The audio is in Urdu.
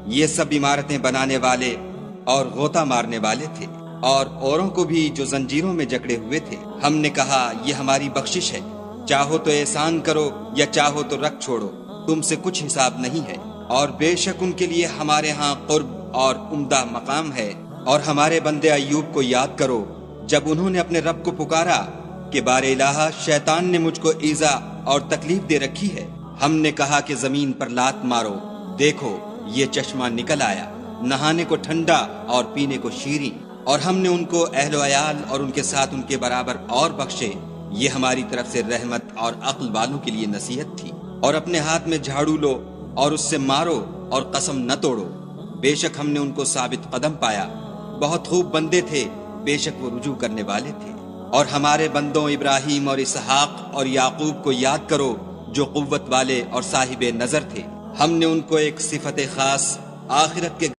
یہ سب عمارتیں بنانے والے اور غوطہ مارنے والے تھے، اور اوروں کو بھی جو زنجیروں میں جکڑے ہوئے تھے۔ ہم نے کہا یہ ہماری بخشش ہے، چاہو تو احسان کرو یا چاہو تو رکھ چھوڑو، تم سے کچھ حساب نہیں ہے، اور بے شک ان کے لیے ہمارے ہاں قرب اور عمدہ مقام ہے۔ اور ہمارے بندے ایوب کو یاد کرو جب انہوں نے اپنے رب کو پکارا کہ بار الہ شیطان نے مجھ کو ایذا اور تکلیف دے رکھی ہے۔ ہم نے کہا کہ زمین پر لات مارو، دیکھو یہ چشمہ نکل آیا، نہانے کو ٹھنڈا اور پینے کو شیریں، اور ہم نے ان کو اہل و عیال اور ان کے ساتھ ان کے برابر اور بخشے۔ یہ ہماری طرف سے رحمت اور عقل والوں کے لیے نصیحت تھی۔ اور اپنے ہاتھ میں جھاڑو لو اور اس سے مارو اور قسم نہ توڑو، بے شک ہم نے ان کو ثابت قدم پایا، بہت خوب بندے تھے، بے شک وہ رجوع کرنے والے تھے۔ اور ہمارے بندوں ابراہیم اور اسحاق اور یعقوب کو یاد کرو جو قوت والے اور صاحب نظر تھے۔ ہم نے ان کو ایک صفت خاص آخرت کے